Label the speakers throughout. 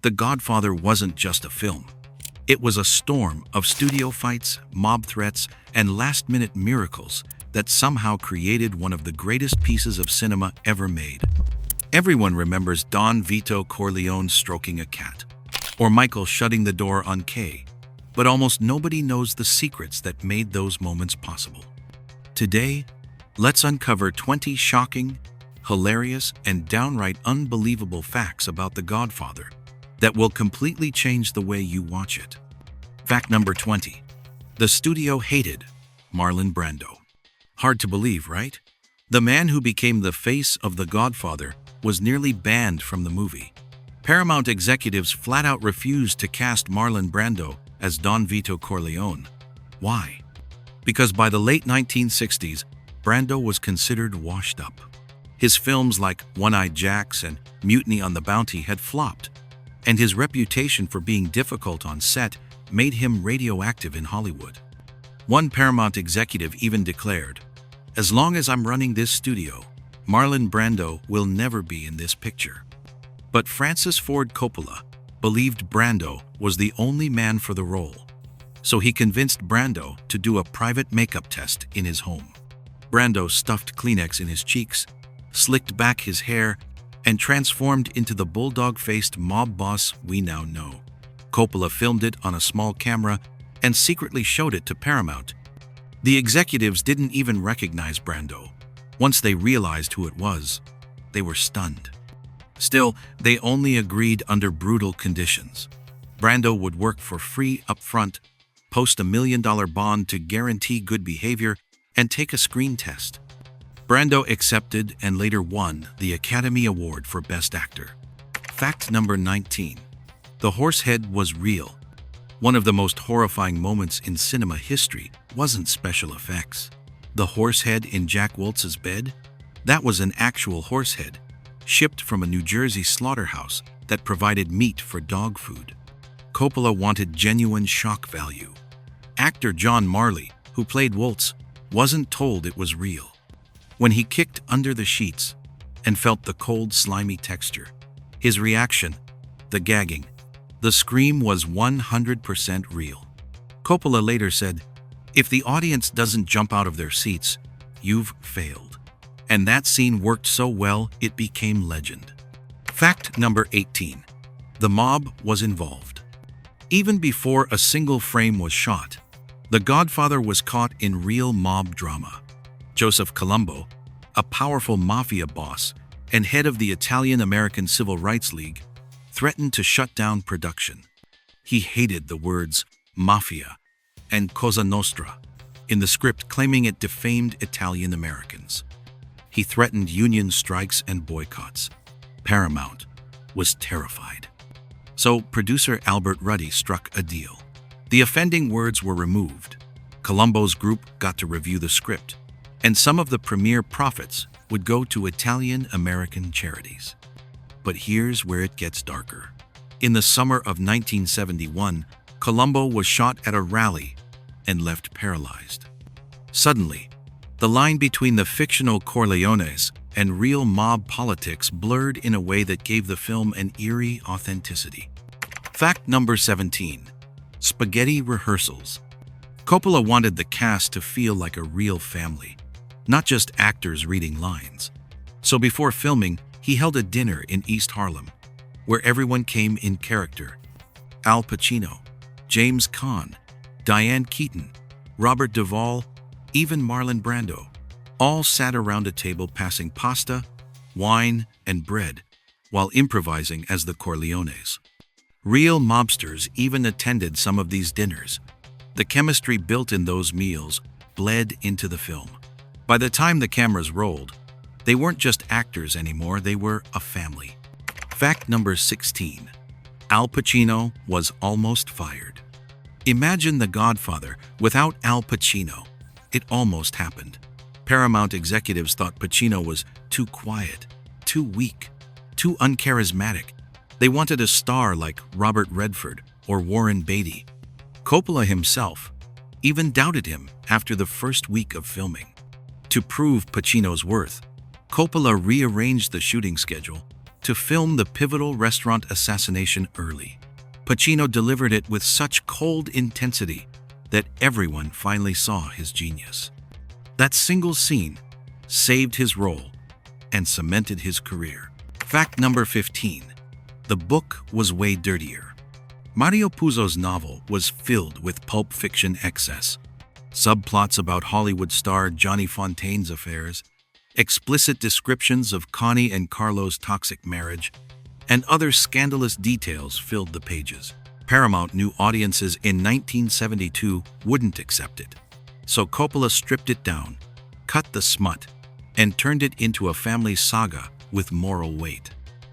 Speaker 1: The Godfather wasn't just a film. It was a storm of studio fights, mob threats, and last-minute miracles that somehow created one of the greatest pieces of cinema ever made. Everyone remembers Don Vito Corleone stroking a cat, or Michael shutting the door on Kay, but almost nobody knows the secrets that made those moments possible. Today, let's uncover 20 shocking, hilarious, and downright unbelievable facts about The Godfather that will completely change the way you watch it. Fact number 20. The studio hated Marlon Brando. Hard to believe, right? The man who became the face of The Godfather was nearly banned from the movie. Paramount executives flat out refused to cast Marlon Brando as Don Vito Corleone. Why? Because by the late 1960s, Brando was considered washed up. His films like One-Eyed Jacks and Mutiny on the Bounty had flopped, and his reputation for being difficult on set made him radioactive in Hollywood. One Paramount executive even declared, "As long as I'm running this studio, Marlon Brando will never be in this picture." But Francis Ford Coppola believed Brando was the only man for the role, so he convinced Brando to do a private makeup test in his home. Brando stuffed Kleenex in his cheeks, slicked back his hair, and transformed into the bulldog-faced mob boss we now know. Coppola filmed it on a small camera and secretly showed it to Paramount. The executives didn't even recognize Brando. Once they realized who it was, they were stunned. Still, they only agreed under brutal conditions. Brando would work for free up front, post $1 million bond to guarantee good behavior, and take a screen test. Brando accepted and later won the Academy Award for Best Actor. Fact number 19. The horse head was real. One of the most horrifying moments in cinema history wasn't special effects. The horse head in Jack Woltz's bed? That was an actual horse head, shipped from a New Jersey slaughterhouse that provided meat for dog food. Coppola wanted genuine shock value. Actor John Marley, who played Woltz, wasn't told it was real. When he kicked under the sheets and felt the cold, slimy texture, his reaction, the gagging, the scream was 100% real. Coppola later said, "If the audience doesn't jump out of their seats, you've failed." And that scene worked so well, it became legend. Fact number 18. The mob was involved. Even before a single frame was shot, The Godfather was caught in real mob drama. Joseph Colombo, a powerful mafia boss and head of the Italian-American Civil Rights League, threatened to shut down production. He hated the words mafia and Cosa Nostra in the script, claiming it defamed Italian Americans. He threatened union strikes and boycotts. Paramount was terrified. So producer Albert Ruddy struck a deal. The offending words were removed. Colombo's group got to review the script, and some of the premiere profits would go to Italian-American charities. But here's where it gets darker. In the summer of 1971, Colombo was shot at a rally and left paralyzed. Suddenly, the line between the fictional Corleones and real mob politics blurred in a way that gave the film an eerie authenticity. Fact number 17. Spaghetti rehearsals. Coppola wanted the cast to feel like a real family, not just actors reading lines. So before filming, he held a dinner in East Harlem, where everyone came in character. Al Pacino, James Caan, Diane Keaton, Robert Duvall, even Marlon Brando, all sat around a table passing pasta, wine, and bread, while improvising as the Corleones. Real mobsters even attended some of these dinners. The chemistry built in those meals bled into the film. By the time the cameras rolled, they weren't just actors anymore, they were a family. Fact number 16. Al Pacino was almost fired. Imagine The Godfather without Al Pacino. It almost happened. Paramount executives thought Pacino was too quiet, too weak, too uncharismatic. They wanted a star like Robert Redford or Warren Beatty. Coppola himself even doubted him after the first week of filming. To prove Pacino's worth, Coppola rearranged the shooting schedule, to film the pivotal restaurant assassination early. Pacino delivered it with such cold intensity that everyone finally saw his genius. That single scene saved his role and cemented his career. Fact number 15. The book was way dirtier. Mario Puzo's novel was filled with pulp fiction excess. Subplots about Hollywood star Johnny Fontaine's affairs, explicit descriptions of Connie and Carlo's toxic marriage, and other scandalous details filled the pages. Paramount knew audiences in 1972 wouldn't accept it, so Coppola stripped it down, cut the smut, and turned it into a family saga with moral weight.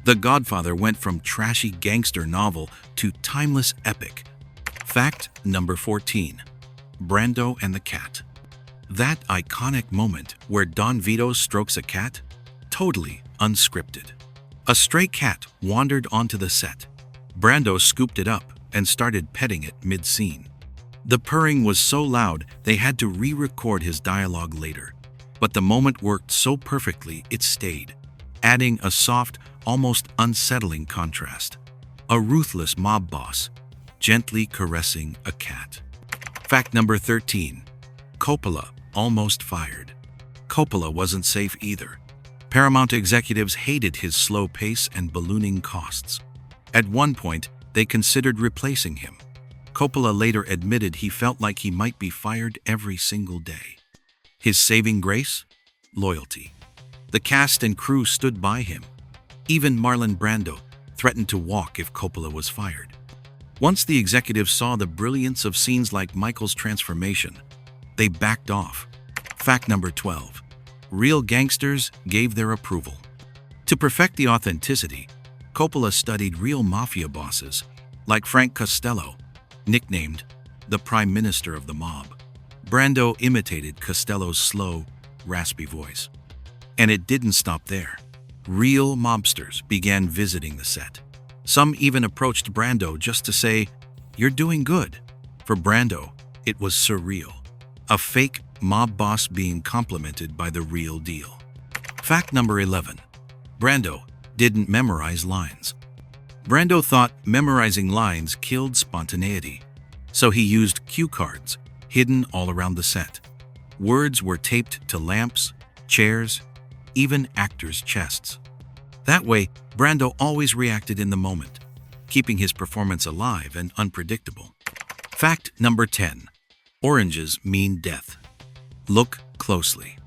Speaker 1: The Godfather went from trashy gangster novel to timeless epic. Fact number 14. Brando and the cat. That iconic moment where Don Vito strokes a cat? Totally unscripted. A stray cat wandered onto the set. Brando scooped it up and started petting it mid-scene. The purring was so loud they had to re-record his dialogue later. But the moment worked so perfectly it stayed, adding a soft, almost unsettling contrast. A ruthless mob boss, gently caressing a cat. Fact number 13. Coppola almost fired. Coppola wasn't safe either. Paramount executives hated his slow pace and ballooning costs. At one point, they considered replacing him. Coppola later admitted he felt like he might be fired every single day. His saving grace? Loyalty. The cast and crew stood by him. Even Marlon Brando threatened to walk if Coppola was fired. Once the executives saw the brilliance of scenes like Michael's transformation, they backed off. Fact number 12. Real gangsters gave their approval. To perfect the authenticity, Coppola studied real mafia bosses, like Frank Costello, nicknamed the Prime Minister of the Mob. Brando imitated Costello's slow, raspy voice. And it didn't stop there. Real mobsters began visiting the set. Some even approached Brando just to say, "You're doing good." For Brando, it was surreal. A fake mob boss being complimented by the real deal. Fact number 11. Brando didn't memorize lines. Brando thought memorizing lines killed spontaneity, so he used cue cards hidden all around the set. Words were taped to lamps, chairs, even actors' chests. That way, Brando always reacted in the moment, keeping his performance alive and unpredictable. Fact number 10. Oranges mean death. Look closely.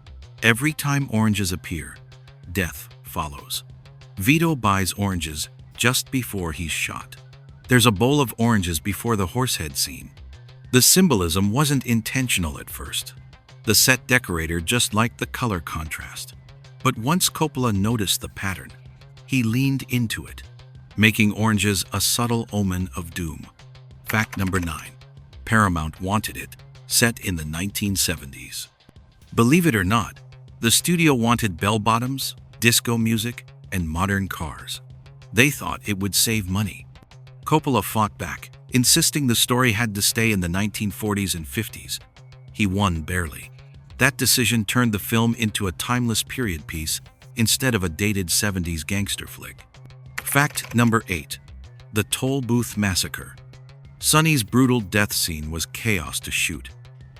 Speaker 1: Every time oranges appear, death follows. Vito buys oranges just before he's shot. There's a bowl of oranges before the horsehead scene. The symbolism wasn't intentional at first. The set decorator just liked the color contrast. But once Coppola noticed the pattern, he leaned into it, making oranges a subtle omen of doom. Fact number 9. Paramount wanted it set in the 1970s. Believe it or not, the studio wanted bell-bottoms, disco music, and modern cars. They thought it would save money. Coppola fought back, insisting the story had to stay in the 1940s and 50s. He won barely. That decision turned the film into a timeless period piece instead of a dated 70s gangster flick. Fact number 8. The Toll Booth Massacre. Sonny's brutal death scene was chaos to shoot.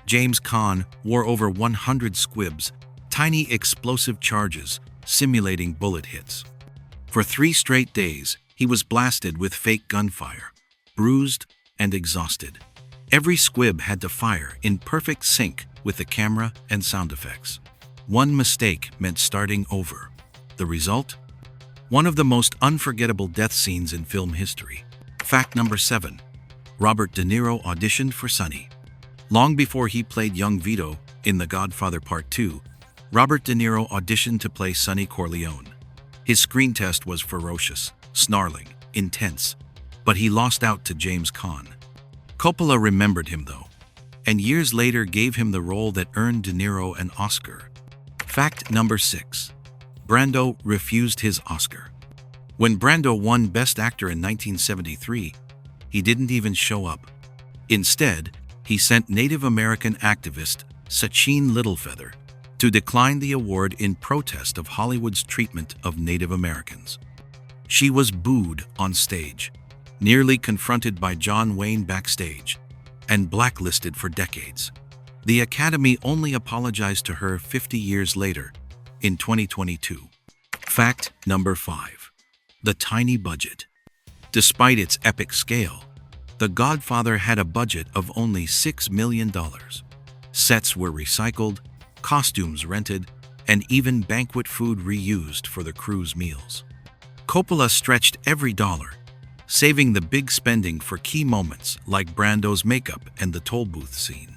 Speaker 1: James Caan wore over 100 squibs, tiny explosive charges simulating bullet hits. For 3 straight days, he was blasted with fake gunfire, bruised and exhausted. Every squib had to fire in perfect sync with the camera and sound effects. One mistake meant starting over. The result? One of the most unforgettable death scenes in film history. Fact number 7. Robert De Niro auditioned for Sonny. Long before he played young Vito in The Godfather Part 2, Robert De Niro auditioned to play Sonny Corleone. His screen test was ferocious, snarling, intense, but he lost out to James Caan. Coppola remembered him though, and years later gave him the role that earned De Niro an Oscar. Fact number 6. Brando refused his Oscar. When Brando won Best Actor in 1973, he didn't even show up. Instead, he sent Native American activist Sachin Littlefeather to decline the award in protest of Hollywood's treatment of Native Americans. She was booed on stage, nearly confronted by John Wayne backstage, and blacklisted for decades. The Academy only apologized to her 50 years later, in 2022. Fact number 5. The tiny budget. Despite its epic scale, The Godfather had a budget of only $6 million. Sets were recycled, costumes rented, and even banquet food reused for the crew's meals. Coppola stretched every dollar, saving the big spending for key moments like Brando's makeup and the toll booth scene.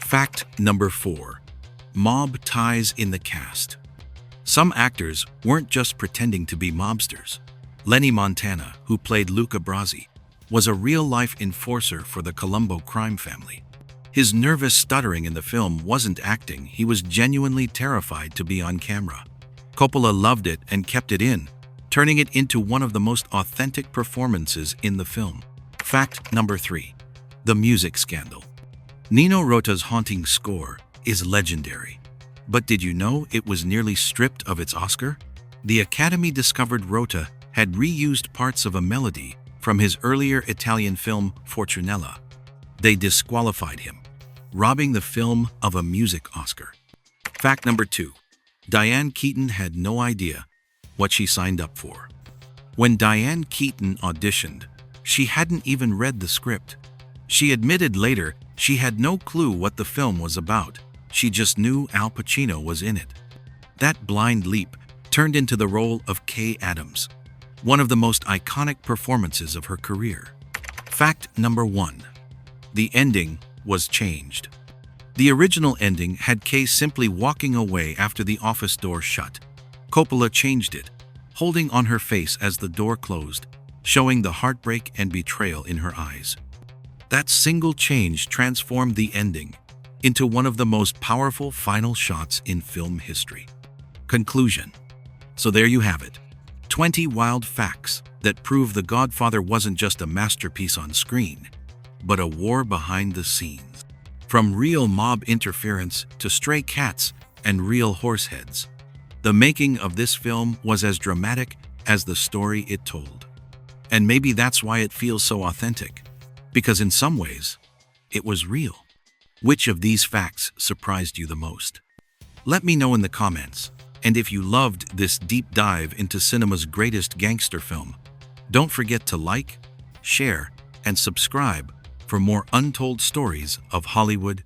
Speaker 1: Fact number 4. Mob ties in the cast. Some actors weren't just pretending to be mobsters. Lenny Montana, who played Luca Brasi, was a real-life enforcer for the Colombo crime family. His nervous stuttering in the film wasn't acting, he was genuinely terrified to be on camera. Coppola loved it and kept it in, turning it into one of the most authentic performances in the film. Fact number 3. The music scandal. Nino Rota's haunting score is legendary. But did you know it was nearly stripped of its Oscar? The Academy discovered Rota had reused parts of a melody from his earlier Italian film Fortunella. They disqualified him, robbing the film of a music Oscar. Fact number 2. Diane Keaton had no idea what she signed up for. When Diane Keaton auditioned, she hadn't even read the script. She admitted later she had no clue what the film was about. She just knew Al Pacino was in it. That blind leap turned into the role of Kay Adams, one of the most iconic performances of her career. Fact number 1. The ending was changed. The original ending had Kay simply walking away after the office door shut. Coppola changed it, holding on her face as the door closed, showing the heartbreak and betrayal in her eyes. That single change transformed the ending into one of the most powerful final shots in film history. Conclusion. So there you have it. 20 wild facts that prove The Godfather wasn't just a masterpiece on screen, but a war behind the scenes. From real mob interference to stray cats and real horseheads, the making of this film was as dramatic as the story it told. And maybe that's why it feels so authentic, because in some ways, it was real. Which of these facts surprised you the most? Let me know in the comments. And if you loved this deep dive into cinema's greatest gangster film, don't forget to like, share, and subscribe for more untold stories of Hollywood